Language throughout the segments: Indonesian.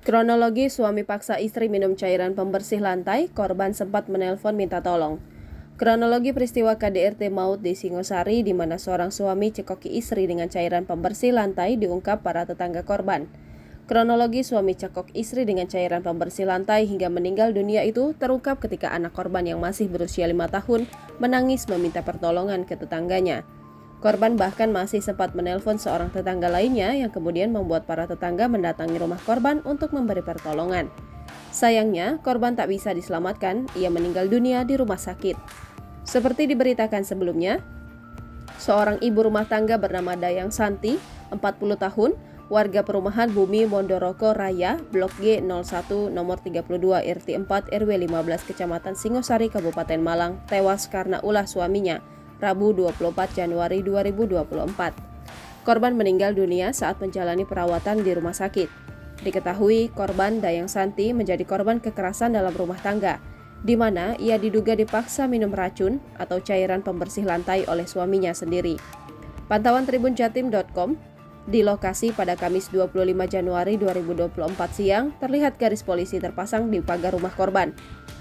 Kronologi suami paksa istri minum cairan pembersih lantai, korban sempat menelpon minta tolong. Kronologi peristiwa KDRT maut di Singosari di mana seorang suami cekoki istri dengan cairan pembersih lantai diungkap para tetangga korban. Kronologi suami cekok istri dengan cairan pembersih lantai hingga meninggal dunia itu terungkap ketika anak korban yang masih berusia 5 tahun menangis meminta pertolongan ke tetangganya. Korban bahkan masih sempat menelpon seorang tetangga lainnya yang kemudian membuat para tetangga mendatangi rumah korban untuk memberi pertolongan. Sayangnya, korban tak bisa diselamatkan, ia meninggal dunia di rumah sakit. Seperti diberitakan sebelumnya, seorang ibu rumah tangga bernama Dayang Santi, 40 tahun, warga perumahan Bumi Mondoroko Raya, Blok G01 nomor 32 RT 4 RW 15 Kecamatan Singosari, Kabupaten Malang, tewas karena ulah suaminya, Rabu 24 Januari 2024. Korban meninggal dunia saat menjalani perawatan di rumah sakit. Diketahui korban Dayang Santi menjadi korban kekerasan dalam rumah tangga, di mana ia diduga dipaksa minum racun atau cairan pembersih lantai oleh suaminya sendiri. Pantauan tribunjatim.com, di lokasi pada Kamis 25 Januari 2024 siang, terlihat garis polisi terpasang di pagar rumah korban.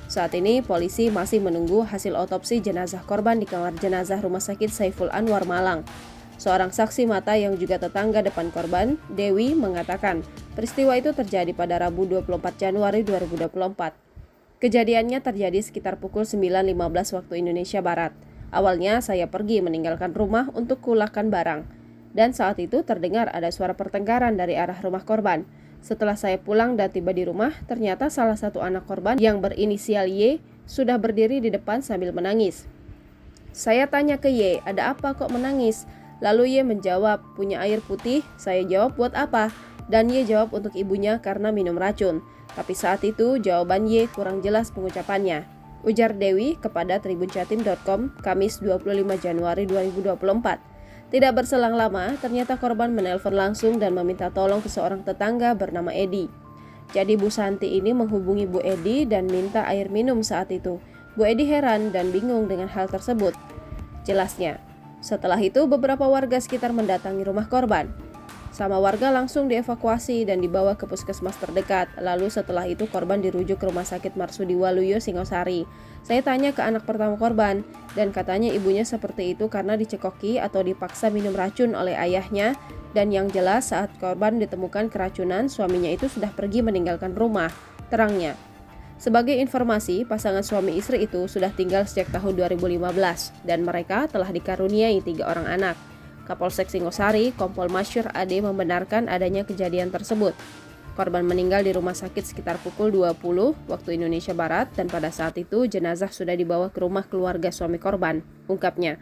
Saat ini, polisi masih menunggu hasil otopsi jenazah korban di kamar jenazah Rumah Sakit Saiful Anwar Malang. Seorang saksi mata yang juga tetangga depan korban, Dewi, mengatakan peristiwa itu terjadi pada Rabu 24 Januari 2024. Kejadiannya terjadi sekitar pukul 9.15 waktu Indonesia Barat. Awalnya saya pergi meninggalkan rumah untuk kulahkan barang, dan saat itu terdengar ada suara pertengkaran dari arah rumah korban. Setelah saya pulang dan tiba di rumah, ternyata salah satu anak korban yang berinisial Y sudah berdiri di depan sambil menangis. Saya tanya ke Y, ada apa kok menangis? Lalu Y menjawab, punya air putih. Saya jawab, buat apa? Dan Y jawab untuk ibunya karena minum racun. Tapi saat itu jawaban Y kurang jelas pengucapannya. Ujar Dewi kepada tribunjatim.com Kamis 25 Januari 2024. Tidak berselang lama, ternyata korban menelpon langsung dan meminta tolong ke seorang tetangga bernama Edi. Jadi Bu Santi ini menghubungi Bu Edi dan minta air minum saat itu. Bu Edi heran dan bingung dengan hal tersebut. Jelasnya, setelah itu beberapa warga sekitar mendatangi rumah korban. Sama warga langsung dievakuasi dan dibawa ke puskesmas terdekat. Lalu setelah itu korban dirujuk ke Rumah Sakit Marsudi Waluyo, Singosari. Saya tanya ke anak pertama korban, dan katanya ibunya seperti itu karena dicekoki atau dipaksa minum racun oleh ayahnya. Dan yang jelas saat korban ditemukan keracunan, suaminya itu sudah pergi meninggalkan rumah, terangnya. Sebagai informasi, pasangan suami istri itu sudah tinggal sejak tahun 2015 dan mereka telah dikaruniai 3 orang anak. Kapolsek Singosari, Kompol Masyur Ade membenarkan adanya kejadian tersebut. Korban meninggal di rumah sakit sekitar pukul 20 waktu Indonesia Barat dan pada saat itu jenazah sudah dibawa ke rumah keluarga suami korban, ungkapnya.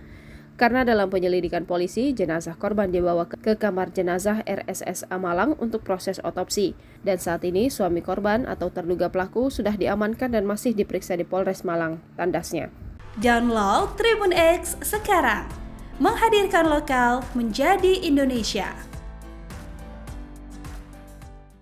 Karena dalam penyelidikan polisi, jenazah korban dibawa ke kamar jenazah RSSA Malang untuk proses otopsi. Dan saat ini suami korban atau terduga pelaku sudah diamankan dan masih diperiksa di Polres Malang, tandasnya. Download Tribun X sekarang. Menghadirkan lokal menjadi Indonesia.